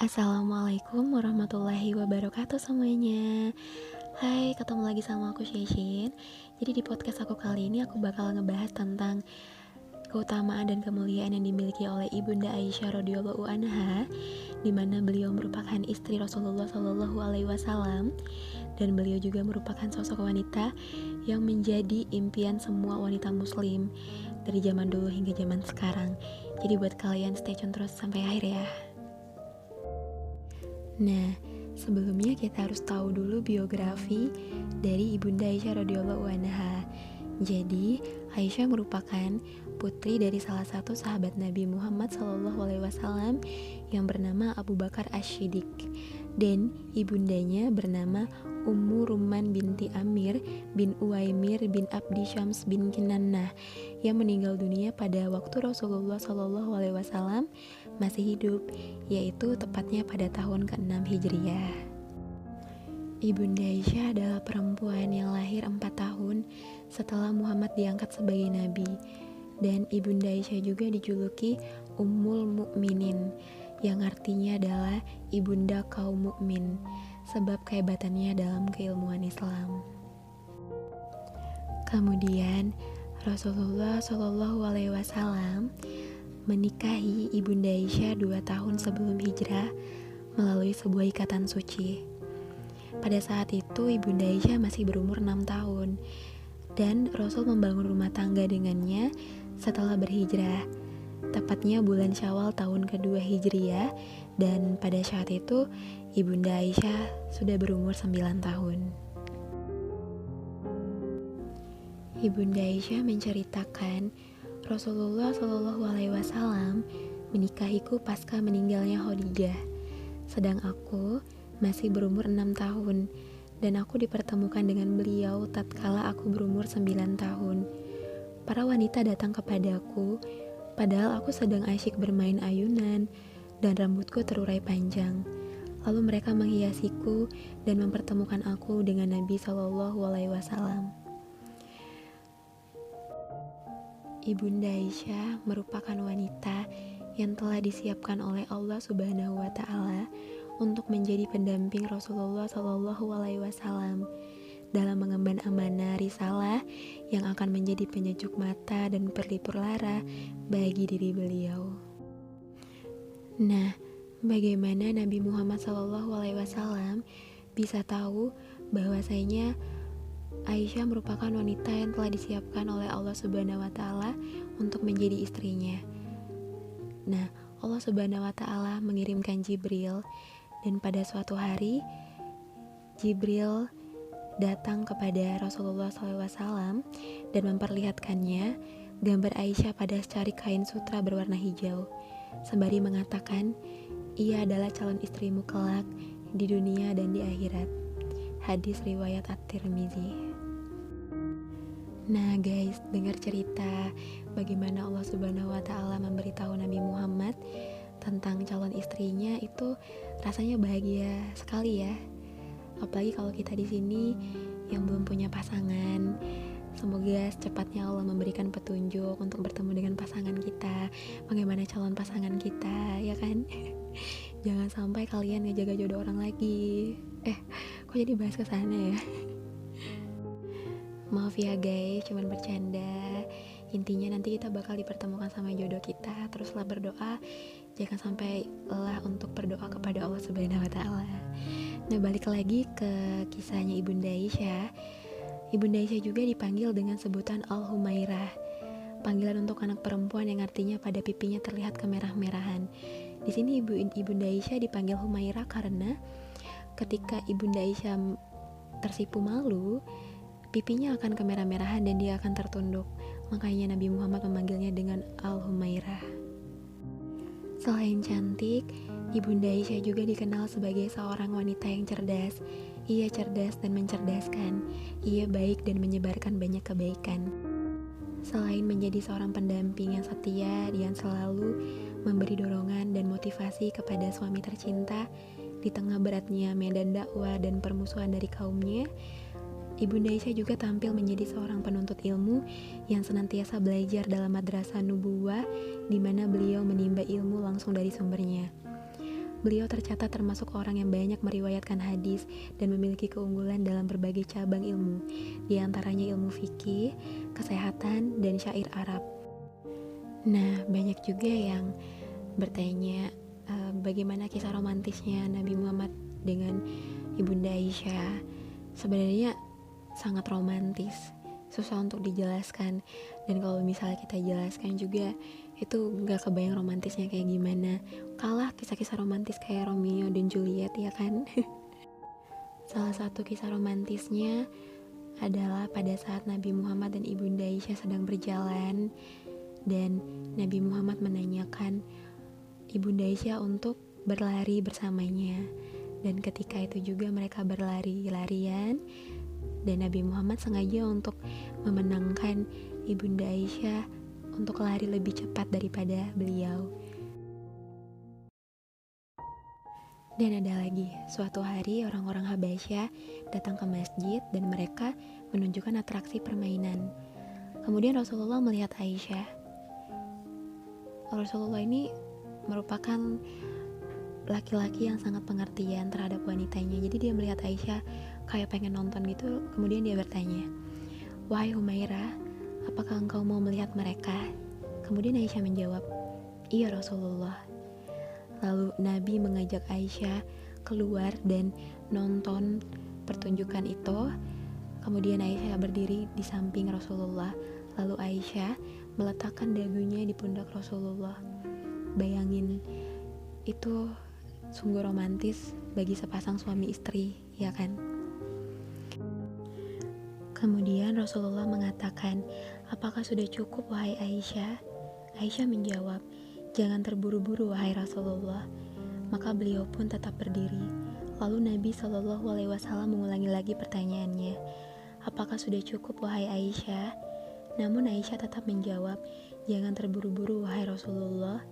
Assalamualaikum warahmatullahi wabarakatuh semuanya. Hai, ketemu lagi sama aku Sheshin. Jadi di podcast aku kali ini aku bakal ngebahas tentang keutamaan dan kemuliaan yang dimiliki oleh Ibunda Aisyah radhiyallahu anha, di mana beliau merupakan istri Rasulullah Shallallahu alaihi wasallam dan beliau juga merupakan sosok wanita yang menjadi impian semua wanita muslim dari zaman dulu hingga zaman sekarang. Jadi buat kalian stay tune terus sampai akhir ya. Nah, sebelumnya kita harus tahu dulu biografi dari Ibunda Aisyah radhiyallahu anha. Jadi, Aisyah merupakan putri dari salah satu sahabat Nabi Muhammad SAW yang bernama Abu Bakar Asy-Shiddiq, dan ibundanya bernama Ummu Rumman binti Amir bin Uwaimir bin Abdi Syams bin Kinannah yang meninggal dunia pada waktu Rasulullah SAW masih hidup, yaitu tepatnya pada tahun ke-6 Hijriah. Ibunda Aisyah adalah perempuan yang lahir 4 tahun setelah Muhammad diangkat sebagai nabi, dan Ibunda Aisyah juga dijuluki Ummul Mukminin, yang artinya adalah ibunda kaum mukmin, sebab kehebatannya dalam keilmuan Islam. Kemudian Rasulullah Shallallahu alaihi wasallam menikahi Ibunda Aisyah 2 tahun sebelum hijrah melalui sebuah ikatan suci. Pada saat itu Ibunda Aisyah masih berumur 6 tahun, dan Rasul membangun rumah tangga dengannya setelah berhijrah, tepatnya bulan Syawal tahun kedua Hijriah, dan pada saat itu Ibunda Aisyah sudah berumur 9 tahun. Ibunda Aisyah menceritakan, Rasulullah Shallallahu alaihi wasallam menikahiku pasca meninggalnya Khadijah, sedang aku masih berumur 6 tahun, dan aku dipertemukan dengan beliau tatkala aku berumur 9 tahun. Para wanita datang kepadaku, padahal aku sedang asyik bermain ayunan dan rambutku terurai panjang. Lalu mereka menghiasiku dan mempertemukan aku dengan Nabi Shallallahu alaihi wasallam. Ibunda Aisyah merupakan wanita yang telah disiapkan oleh Allah Subhanahu wa Ta'ala untuk menjadi pendamping Rasulullah Shallallahu alaihi wasallam dalam mengemban amanah risalah yang akan menjadi penyejuk mata dan pelipur lara bagi diri beliau. Nah, bagaimana Nabi Muhammad Shallallahu alaihi wasallam bisa tahu bahwasanya Aisyah merupakan wanita yang telah disiapkan oleh Allah Subhanahu wa Ta'ala untuk menjadi istrinya? Nah, Allah Subhanahu wa Ta'ala mengirimkan Jibril, dan pada suatu hari Jibril datang kepada Rasulullah SAW dan memperlihatkannya gambar Aisyah pada secari kain sutra berwarna hijau, sembari mengatakan, ia adalah calon istrimu kelak di dunia dan di akhirat. Hadis riwayat At-Tirmizi. Nah guys, dengar cerita bagaimana Allah Subhanahu wa Ta'ala memberitahu Nabi Muhammad tentang calon istrinya, itu rasanya bahagia sekali ya. Apalagi kalau kita di sini yang belum punya pasangan, semoga secepatnya Allah memberikan petunjuk untuk bertemu dengan pasangan kita, bagaimana calon pasangan kita, ya kan? Jangan sampai kalian ngejaga jodoh orang lagi. Kok jadi bahas ke sana ya? Maaf ya guys, cuman bercanda. Intinya nanti kita bakal dipertemukan sama jodoh kita. Teruslah berdoa, jangan sampai lelah untuk berdoa kepada Allah Subhanahu wa Ta'ala. Nah, balik lagi ke kisahnya Ibunda Aisyah. Ibunda Aisyah juga dipanggil dengan sebutan Al-Humairah, panggilan untuk anak perempuan yang artinya pada pipinya terlihat kemerah-merahan. Di sini Ibunda Aisyah dipanggil Humairah karena ketika Ibunda Aisyah tersipu malu, pipinya akan kemerah-merahan dan dia akan tertunduk. Makanya Nabi Muhammad memanggilnya dengan Al-Humairah. Selain cantik, Ibunda Aisyah juga dikenal sebagai seorang wanita yang cerdas. Ia cerdas dan mencerdaskan. Ia baik dan menyebarkan banyak kebaikan. Selain menjadi seorang pendamping yang setia, dia selalu memberi dorongan dan motivasi kepada suami tercinta di tengah beratnya medan dakwah dan permusuhan dari kaumnya. Ibunda Aisyah juga tampil menjadi seorang penuntut ilmu yang senantiasa belajar dalam madrasah nubuwah, di mana beliau menimba ilmu langsung dari sumbernya. Beliau tercatat termasuk orang yang banyak meriwayatkan hadis dan memiliki keunggulan dalam berbagai cabang ilmu, di antaranya ilmu fikih, kesehatan, dan syair Arab. Nah, banyak juga yang bertanya bagaimana kisah romantisnya Nabi Muhammad dengan Ibunda Aisyah. Sebenarnya sangat romantis, susah untuk dijelaskan, dan kalau misalnya kita jelaskan juga itu gak kebayang romantisnya kayak gimana, kalah kisah-kisah romantis kayak Romeo dan Juliet, ya kan? Salah satu kisah romantisnya adalah pada saat Nabi Muhammad dan Ibunda Aisyah sedang berjalan, dan Nabi Muhammad menanyakan Ibunda Aisyah untuk berlari bersamanya, dan ketika itu juga mereka berlari-larian, dan Nabi Muhammad sengaja untuk memenangkan Ibunda Aisyah untuk lari lebih cepat daripada beliau. Dan ada lagi, suatu hari orang-orang Habasyah datang ke masjid dan mereka menunjukkan atraksi permainan. Kemudian Rasulullah melihat Aisyah. Rasulullah ini merupakan laki-laki yang sangat pengertian terhadap wanitanya. Jadi dia melihat Aisyah kayak pengen nonton gitu. Kemudian dia bertanya, "Wahai Humairah, apakah engkau mau melihat mereka?" Kemudian Aisyah menjawab, "Iya Rasulullah." Lalu Nabi mengajak Aisyah keluar dan nonton pertunjukan itu. Kemudian Aisyah berdiri di samping Rasulullah. Lalu Aisyah meletakkan dagunya di pundak Rasulullah. Bayangin, itu sungguh romantis bagi sepasang suami istri, ya kan? Kemudian Rasulullah mengatakan, "Apakah sudah cukup wahai Aisyah?" Aisyah menjawab, "Jangan terburu-buru wahai Rasulullah." Maka beliau pun tetap berdiri. Lalu Nabi SAW mengulangi lagi pertanyaannya, "Apakah sudah cukup wahai Aisyah?" Namun Aisyah tetap menjawab, "Jangan terburu-buru wahai Rasulullah."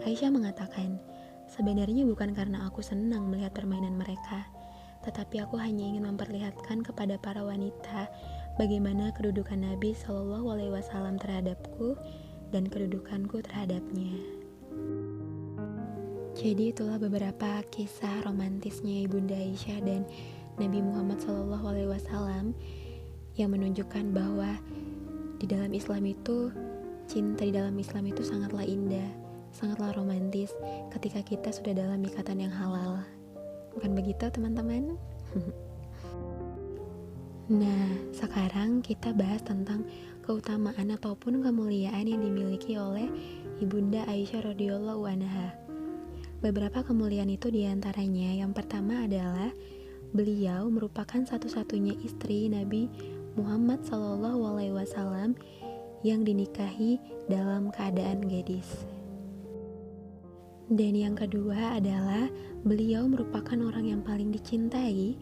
Aisyah mengatakan, "Sebenarnya bukan karena aku senang melihat permainan mereka, tetapi aku hanya ingin memperlihatkan kepada para wanita bagaimana kedudukan Nabi SAW terhadapku dan kedudukanku terhadapnya." Jadi itulah beberapa kisah romantisnya Ibunda Aisyah dan Nabi Muhammad SAW yang menunjukkan bahwa cinta di dalam Islam itu sangatlah indah, sangatlah romantis ketika kita sudah dalam ikatan yang halal. Bukan begitu teman-teman? Nah, sekarang kita bahas tentang keutamaan ataupun kemuliaan yang dimiliki oleh Ibunda Aisyah radhiyallahu anha. Beberapa kemuliaan itu diantaranya, yang pertama adalah beliau merupakan satu-satunya istri Nabi Muhammad SAW yang dinikahi dalam keadaan gadis. Dan yang kedua adalah beliau merupakan orang yang paling dicintai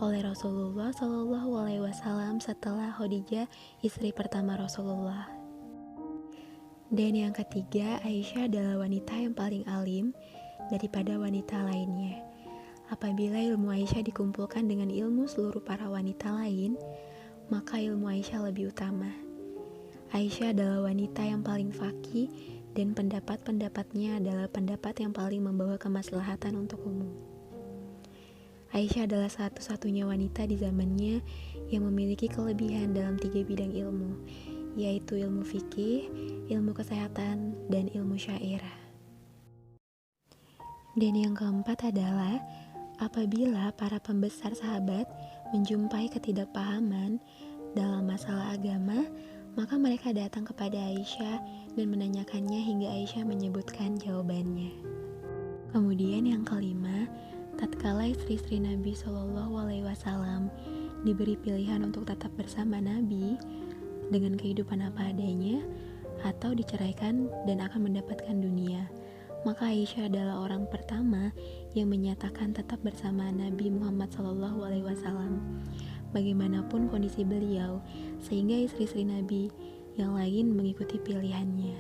oleh Rasulullah SAW setelah Khadijah, istri pertama Rasulullah. Dan yang ketiga, Aisyah adalah wanita yang paling alim daripada wanita lainnya. Apabila ilmu Aisyah dikumpulkan dengan ilmu seluruh para wanita lain, maka ilmu Aisyah lebih utama. Aisyah adalah wanita yang paling faqih dan pendapat-pendapatnya adalah pendapat yang paling membawa kemaslahatan untuk umum. Aisyah adalah satu-satunya wanita di zamannya yang memiliki kelebihan dalam 3 bidang ilmu, yaitu ilmu fikih, ilmu kesehatan, dan ilmu syair. Dan yang keempat adalah apabila para pembesar sahabat menjumpai ketidakpahaman dalam masalah agama, maka mereka datang kepada Aisyah dan menanyakannya hingga Aisyah menyebutkan jawabannya. Kemudian yang kelima, tatkala istri-istri Nabi SAW diberi pilihan untuk tetap bersama Nabi dengan kehidupan apa adanya atau diceraikan dan akan mendapatkan dunia, maka Aisyah adalah orang pertama yang menyatakan tetap bersama Nabi Muhammad SAW bagaimanapun kondisi beliau, sehingga istri-istri Nabi yang lain mengikuti pilihannya.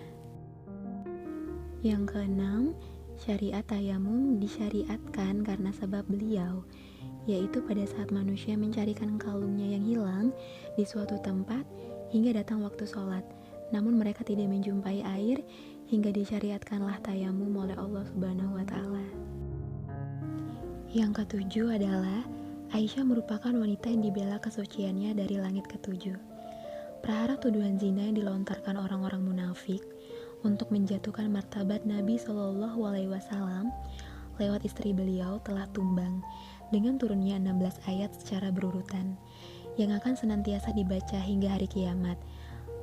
Yang keenam, syariat tayamum disyariatkan karena sebab beliau, yaitu pada saat manusia mencarikan kalungnya yang hilang di suatu tempat hingga datang waktu sholat, namun mereka tidak menjumpai air hingga disyariatkanlah tayamum oleh Allah Subhanahu wa Ta'ala. Yang ketujuh adalah Aisyah merupakan wanita yang dibela kesuciannya dari langit ketujuh. Prahara tuduhan zina yang dilontarkan orang-orang munafik untuk menjatuhkan martabat Nabi Shallallahu Alaihi Wasallam lewat istri beliau telah tumbang dengan turunnya 16 ayat secara berurutan yang akan senantiasa dibaca hingga hari kiamat.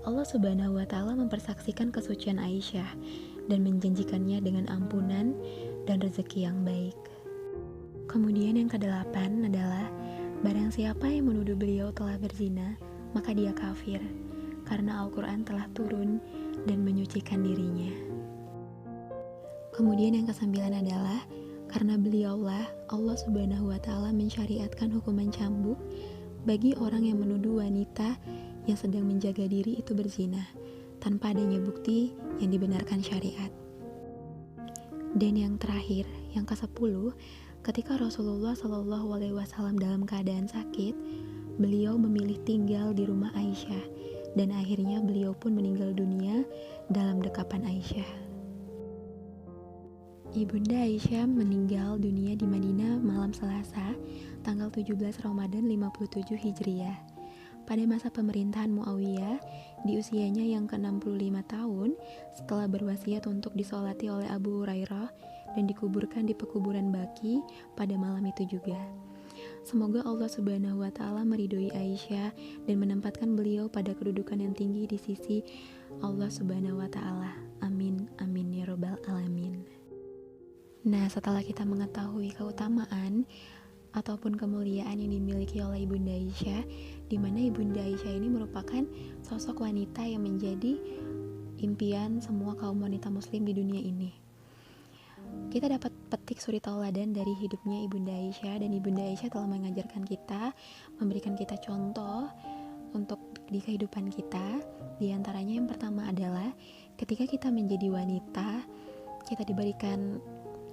Allah Subhanahu wa Ta'ala mempersaksikan kesucian Aisyah dan menjanjikannya dengan ampunan dan rezeki yang baik. Kemudian yang kedelapan adalah barang siapa yang menuduh beliau telah berzina, maka dia kafir, karena Al-Quran telah turun dan menyucikan dirinya. Kemudian yang kesembilan adalah karena beliaulah Allah Subhanahu wa Ta'ala mensyariatkan hukuman cambuk bagi orang yang menuduh wanita yang sedang menjaga diri itu berzina tanpa adanya bukti yang dibenarkan syariat. Dan yang terakhir, yang ke-10, ketika Rasulullah Shallallahu Alaihi Wasallam dalam keadaan sakit, beliau memilih tinggal di rumah Aisyah dan akhirnya beliau pun meninggal dunia dalam dekapan Aisyah. Ibunda Aisyah meninggal dunia di Madinah malam Selasa, tanggal 17 Ramadan 57 Hijriah. Pada masa pemerintahan Muawiyah, di usianya yang ke-65 tahun, setelah berwasiat untuk disolati oleh Abu Hurairah dan dikuburkan di pekuburan Baqi pada malam itu juga. Semoga Allah Subhanahu wa Ta'ala meridhoi Aisyah dan menempatkan beliau pada kedudukan yang tinggi di sisi Allah Subhanahu wa Ta'ala. Amin, amin ya robbal alamin. Nah, setelah kita mengetahui keutamaan ataupun kemuliaan yang dimiliki oleh Ibunda Aisyah, di mana Ibunda Aisyah ini merupakan sosok wanita yang menjadi impian semua kaum wanita muslim di dunia ini. Kita dapat petik suri tauladan dari hidupnya Ibunda Aisyah, dan Ibunda Aisyah telah mengajarkan kita, memberikan kita contoh untuk di kehidupan kita. Di antaranya yang pertama adalah ketika kita menjadi wanita, kita diberikan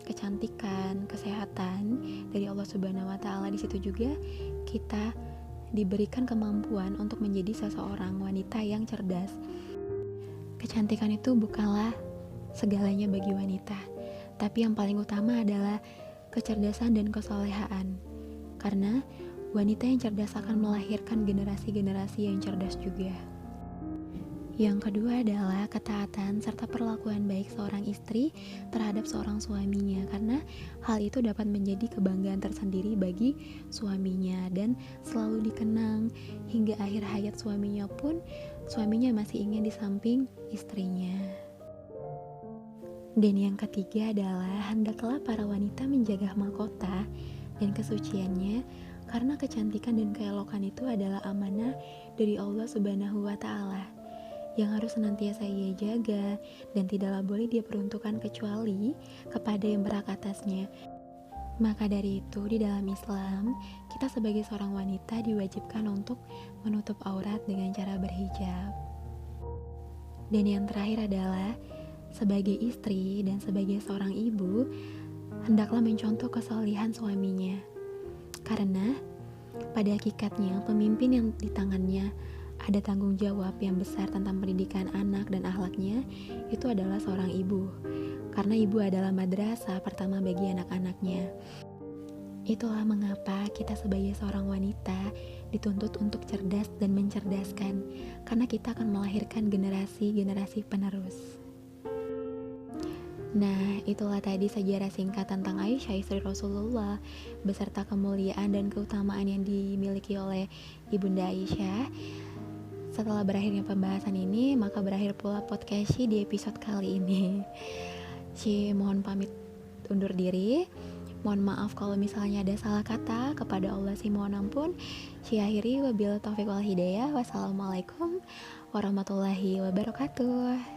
kecantikan, kesehatan dari Allah Subhanahu wa Ta'ala. Di situ juga kita diberikan kemampuan untuk menjadi seseorang wanita yang cerdas. Kecantikan itu bukanlah segalanya bagi wanita, tapi yang paling utama adalah kecerdasan dan kesolehaan. Karena wanita yang cerdas akan melahirkan generasi-generasi yang cerdas juga. Yang kedua adalah ketaatan serta perlakuan baik seorang istri terhadap seorang suaminya, karena hal itu dapat menjadi kebanggaan tersendiri bagi suaminya dan selalu dikenang hingga akhir hayat suaminya pun suaminya masih ingin di samping istrinya. Dan yang ketiga adalah hendaklah para wanita menjaga mahkota dan kesuciannya, karena kecantikan dan keelokan itu adalah amanah dari Allah Subhanahu wa Ta'ala yang harus senantiasa ia jaga dan tidaklah boleh dia peruntukkan kecuali kepada yang berhak atasnya. Maka dari itu di dalam Islam, kita sebagai seorang wanita diwajibkan untuk menutup aurat dengan cara berhijab. Dan yang terakhir adalah sebagai istri dan sebagai seorang ibu, hendaklah mencontoh kesalehan suaminya. Karena pada hakikatnya pemimpin yang di tangannya ada tanggung jawab yang besar tentang pendidikan anak dan akhlaknya, itu adalah seorang ibu. Karena ibu adalah madrasah pertama bagi anak-anaknya. Itulah mengapa kita sebagai seorang wanita dituntut untuk cerdas dan mencerdaskan, karena kita akan melahirkan generasi-generasi penerus. Nah, itulah tadi sejarah singkat tentang Aisyah istri Rasulullah beserta kemuliaan dan keutamaan yang dimiliki oleh Ibunda Aisyah. Setelah berakhirnya pembahasan ini, maka berakhir pula podcast di episode kali ini. Mohon pamit undur diri. Mohon maaf kalau misalnya ada salah kata, kepada Allah mohon ampun. Akhiri wabillahi taufiq wal hidayah. Wassalamualaikum warahmatullahi wabarakatuh.